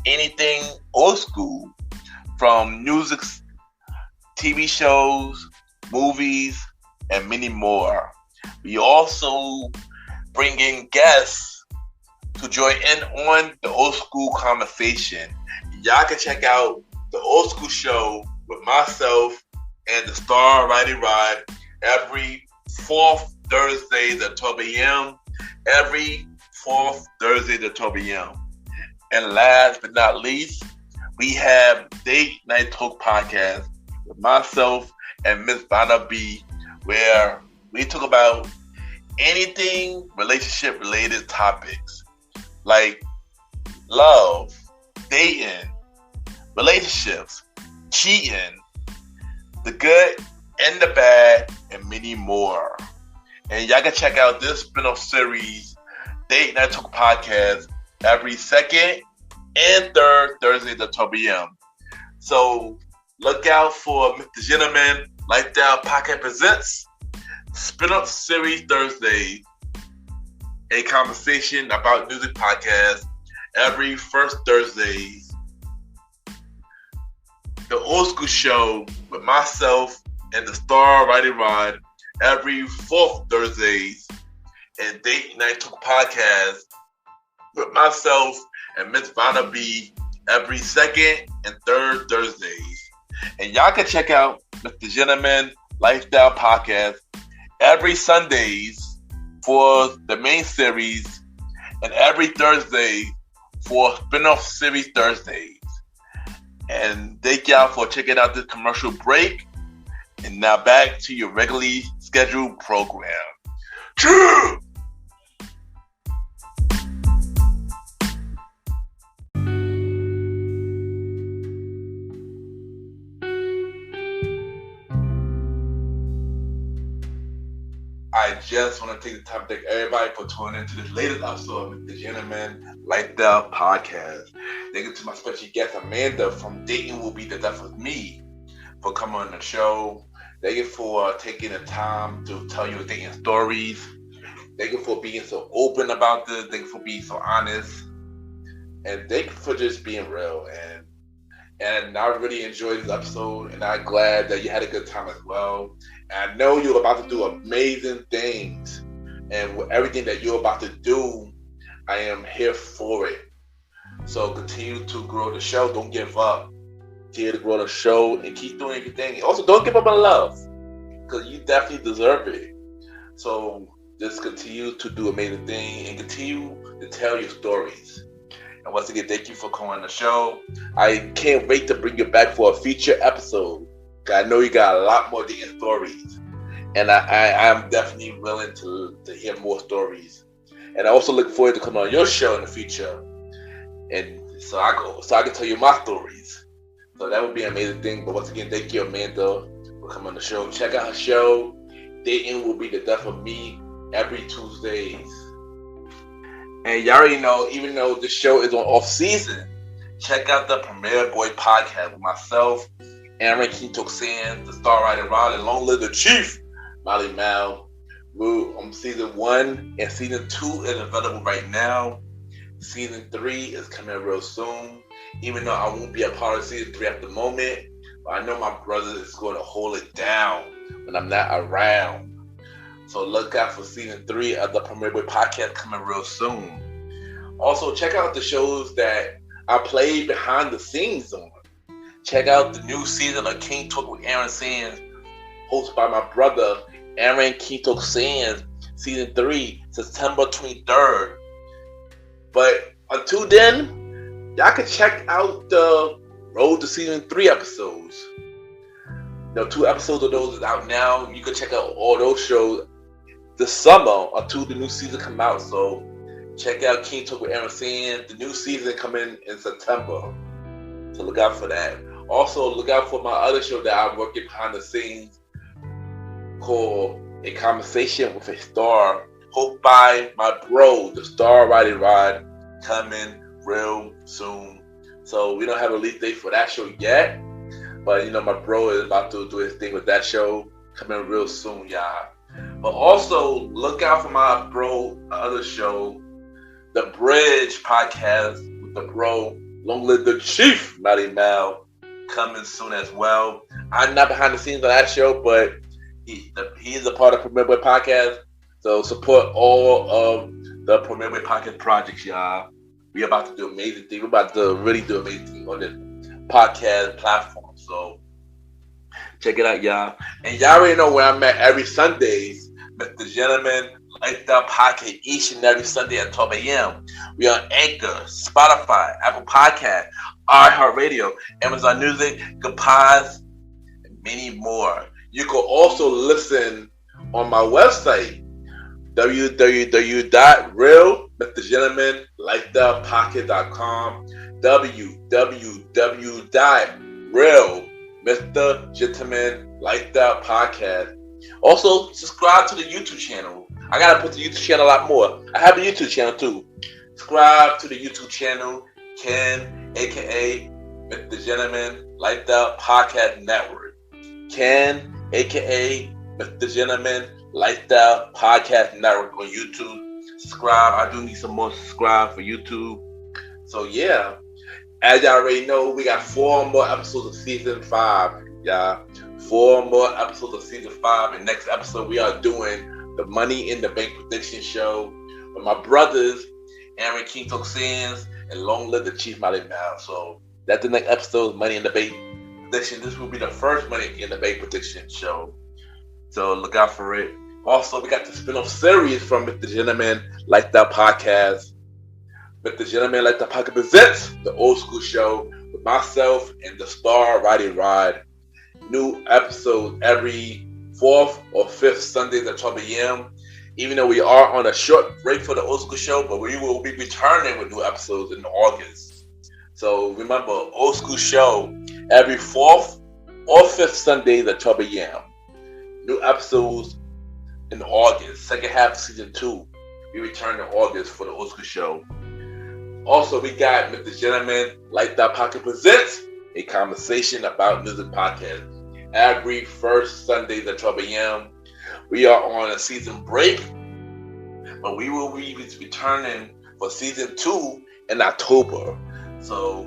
anything old school, from music, TV shows, movies, and many more. We also bring in guests to join in on the old school conversation. Y'all can check out the Old School Show with myself and the star Roddy Rod every fourth Thursday at 12 a.m. Every fourth Thursday at 12 a.m. And last but not least, we have Date Night Talk Podcast with myself and Miss Vanna B, where we talk about anything relationship related topics like love, dating, relationships, cheating, the good and the bad, and many more. And y'all can check out this spin-off series, Date Night Talk Podcast, every second and third Thursday at 12 p.m. So look out for Mr. Gentleman Lifestyle Podcast presents Spin-off Series Thursday, A Conversation About Music Podcast every first Thursday. The Old School Show with myself and the star Roddy Rod every fourth Thursdays, and Date Night Talk Podcast with myself and Miss Vanna B every second and third Thursdays. And y'all can check out Mr. Gentleman Lifestyle Podcast every Sundays for the main series and every Thursday for spin-off series Thursdays. And thank y'all for checking out this commercial break. And now back to your regularly scheduled program. True! I just want to take the time to thank everybody for tuning into this latest episode of the Gentleman Lifestyle Podcast. Thank you to my special guest, Amanda from Dating Will Be the Death of Me, for coming on the show. Thank you for taking the time to tell your dating stories. Thank you for being so open about this. Thank you for being so honest. And thank you for just being real. And I really enjoyed this episode, and I'm glad that you had a good time as well. And I know you're about to do amazing things. And with everything that you're about to do, I am here for it. So continue to grow the show. Don't give up. Continue to grow the show and keep doing your thing. Also, don't give up on love, because you definitely deserve it. So just continue to do amazing things and continue to tell your stories. And once again, thank you for coming on the show. I can't wait to bring you back for a feature episode. I know you got a lot more dating stories. And I am definitely willing to hear more stories. And I also look forward to coming on your show in the future. And so I can tell you my stories. So that would be an amazing thing. But once again, thank you, Amanda, for coming on the show. Check out her show. Dating Will Be the Death of Me every Tuesdays. And you already know, even though the show is on off season, check out the Premier Boy podcast with myself, Aaron Kintok-Sands, the Star Writer Rod, and Long Live the Chief, Molly Mal. We're on season 1, and season 2 is available right now. Season 3 is coming real soon. Even though I won't be a part of season 3 at the moment, but I know my brother is going to hold it down when I'm not around. So look out for season 3 of the Premier Boy podcast coming real soon. Also, check out the shows that I played behind the scenes on. Check out the new season of King Talk with Aaron Sands, hosted by my brother, Aaron Kintok-Sands, season 3, September 23rd. But until then, y'all can check out the Road to Season 3 episodes. 2 episodes of those is out now. You can check out all those shows this summer until the new season come out. So check out King Talk with Aaron Sands. The new season coming in September. So look out for that. Also, look out for my other show that I'm working behind the scenes called A Conversation with a Star, hosted by my bro, the Star Riding Rod, coming real soon. So we don't have a release date for that show yet, but my bro is about to do his thing with that show, coming real soon, y'all. But also look out for my bro other show, The Bridge podcast with the bro, Long Live the Chief, Matty Mal, coming soon as well. I'm not behind the scenes on that show, but he's a part of Premier Boy podcast. So support all of the Premier Boy podcast projects, y'all. We about to do amazing things. We're about to really do amazing things on this podcast platform. So check it out, y'all. And y'all already know where I'm at every Sundays. Mr. Gentleman Lifestyle Podcast each and every Sunday at 12 a.m. We are on Anchor, Spotify, Apple Podcast, iHeartRadio, Amazon Music, Goodpods, and many more. You can also listen on my website, www.realmrgentlemanlifestylepodcast.com, www.realmrgentlemanlifestylepodcast. Also, subscribe to the YouTube channel. I gotta put the YouTube channel a lot more. I have a YouTube channel too. Subscribe to the YouTube channel, Ken, aka Mr. Gentleman Lifestyle Podcast Network. Ken, aka Mr. Gentleman Lifestyle Podcast Network on YouTube. Subscribe. I do need some more subscribe for YouTube. So yeah, as y'all already know, we got 4 more episodes of season 5, y'all. 4 more episodes of season 5. And next episode, we are doing the Money in the Bank prediction show with my brothers, Aaron Kintok-Sands and Long Live the Chief Molly Mal. So that's the next episode, Money in the Bank prediction. This will be the first Money in the Bank prediction show. So look out for it. Also, we got the spin-off series from Mr. Gentleman Lifestyle Podcast. Mr. Gentleman Lifestyle Podcast presents the Old School Show with myself and the Star Riding Rod. New episodes every 4th or 5th Sundays at 12 a.m. Even though we are on a short break for the Old School Show, but we will be returning with new episodes in August. So remember, Old School Show every 4th or 5th Sundays at 12 a.m. New episodes in August. Second half of season 2. We return in August for the Old School Show. Also, we got Mr. Gentleman Like That Pocket presents a conversation about music podcast every first Sundays at 12 a.m. We are on a season break, but we will be returning for season 2 in October. So,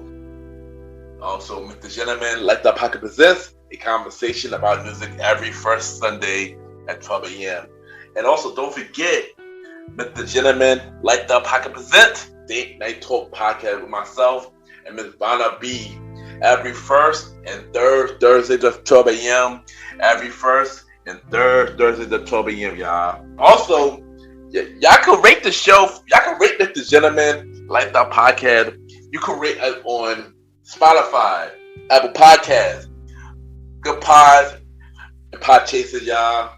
also, Mr. Gentleman Like That Pocket presents a conversation about music every first Sunday at 12 a.m. And also, don't forget, Mr. Gentleman Like That Pocket presents Date Night Talk podcast with myself and Ms. Vanna B. Every first and third Thursdays at 12 a.m. Every first and third Thursdays at 12 a.m., y'all. Also, y'all can rate the show. Y'all can rate Mr. Gentleman Like That podcast. You can rate us on Spotify, Apple Podcasts, Good Pods, and Pod Chasers, y'all.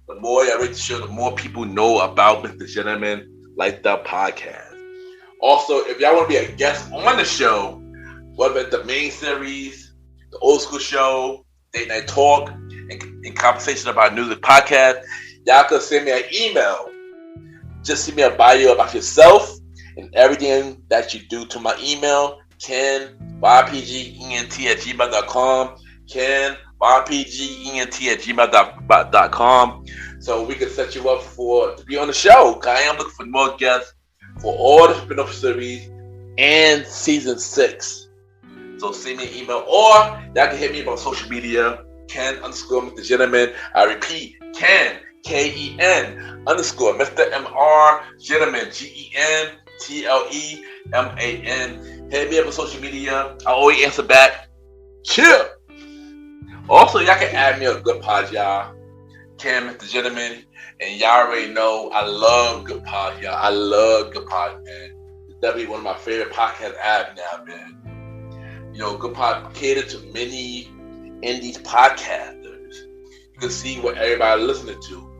The more y'all rate the show, the more people know about Mr. Gentleman Like That podcast. Also, if y'all want to be a guest on the show, whether it's the main series, the Old School Show, Date Night Talk, and conversation about music podcast, y'all can send me an email. Just send me a bio about yourself and everything that you do to my email, kenYPGENT@gmail.com, kenYPGENT@gmail.com, so we can set you up to be on the show. I am looking for more guests for all the spin-off series and season 6. So send me an email, or y'all can hit me up on social media, Ken_Mr. Gentleman. I repeat, Ken, Ken _Mr. Mr. Gentleman, GENTLEMAN. Hit me up on social media. I always answer back. Chill. Also, y'all can add me on Good Pod, y'all. Ken, Mr. Gentleman. And y'all already know I love Good Pod, y'all. I love Good Pod, man. It's definitely one of my favorite podcast apps now, man. You know, Good Pod catered to many indie podcasters. You can see what everybody's listening to.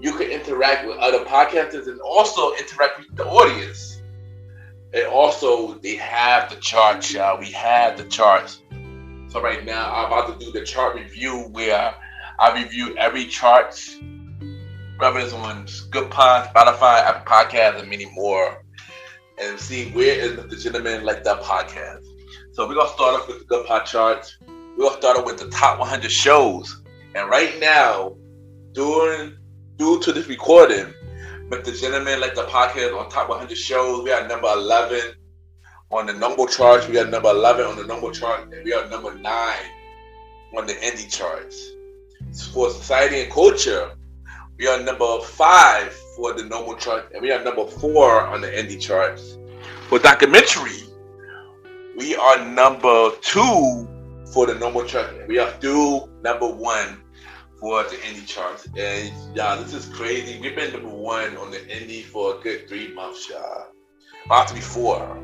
You can interact with other podcasters and also interact with the audience. And also, they have the charts, y'all. We have the charts. So right now, I'm about to do the chart review where I review every chart, whether it's on Good Pod, Spotify, Apple Podcasts, and many more, and see where is the Gentleman Like That podcast. So we're going to start off with the Good Pod charts. We're going to start off with the top 100 shows. And right now, due to this recording, Mr. Gentleman Like That podcast on top 100 shows, we are number 11 on the number charts. We are number 11 on the number chart, and we are number 9 on the indie charts. For society and culture, we are number 5 for the normal chart, and we are number 4 on the indie charts. For documentary, we are number 2 for the normal chart, and we are still number 1 for the indie charts. And y'all, this is crazy. We've been number 1 on the indie for a good 3 months, y'all. About to be 4.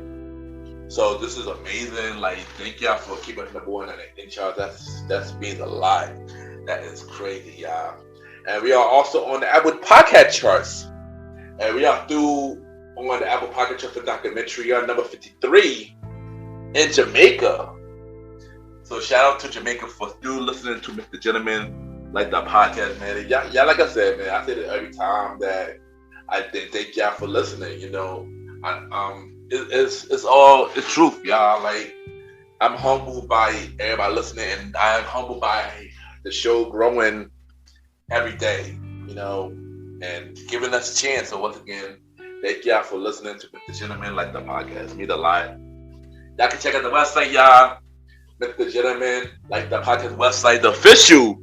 So this is amazing. Like, thank y'all for keeping us number 1 on the indie charts. That means a lot. That is crazy, y'all. And we are also on the Apple Podcast charts. And we are through on the Apple Podcast chart for documentary. We are number 53 in Jamaica. So shout out to Jamaica for still listening to Mr. Gentleman Like That podcast, man. Y'all, like I said, man, I say it every time that I thank y'all for listening. You know, it's truth, y'all. Like, I'm humbled by everybody listening, and I'm humbled by the show growing every day, you know, and giving us a chance. So once again, thank y'all for listening to Mr. Gentleman Like That podcast. It means a lot. Y'all can check out the website, y'all. Mr. Gentleman Like That podcast website, the official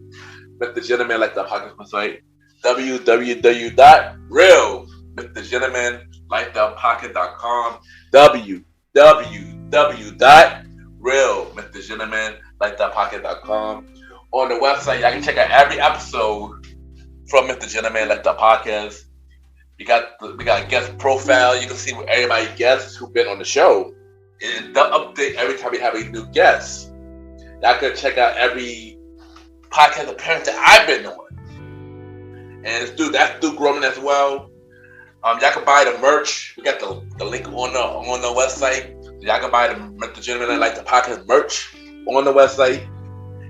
Mr. Gentleman Like That podcast website, www.realmrgentlemanlikethatpodcast.com, www.realmrgentlemanlikethatpodcast.com. On the website, y'all can check out every episode from Mr. Gentleman Like That podcast. We got a guest profile. You can see what everybody guests who've been on the show. And the update every time we have a new guest. Y'all can check out every podcast appearance that I've been on. And that's through Growing as well. Y'all can buy the merch. We got the link on the website. Y'all can buy the Mr. Gentleman Like the podcast merch on the website,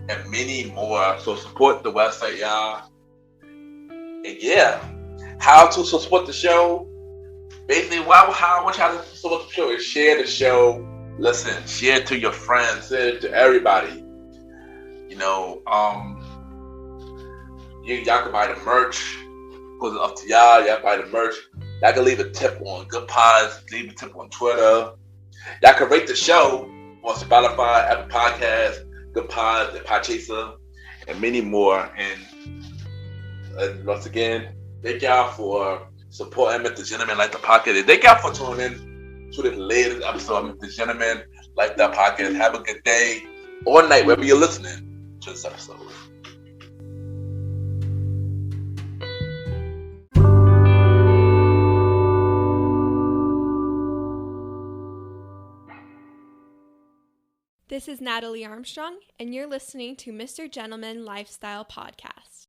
and many more. So support the website, y'all. And yeah, how to support the show. Basically, how I want y'all to support the show is share the show. Listen, share it to your friends, share it to everybody. Y'all can buy the merch. Put it up to y'all. Y'all buy the merch. Y'all can leave a tip on Good Pods. Leave a tip on Twitter. Y'all can rate the show on Spotify, Apple Podcasts, Good Pods, and Podchaser, and many more. And once again, thank y'all for supporting Mr. Gentleman Like the Podcast. Thank y'all for tuning in to the latest episode of Mr. Gentleman Like the Podcast. Have a good day or night, wherever you're listening to this episode. This is Natalie Armstrong, and you're listening to Mr. Gentleman Lifestyle Podcast.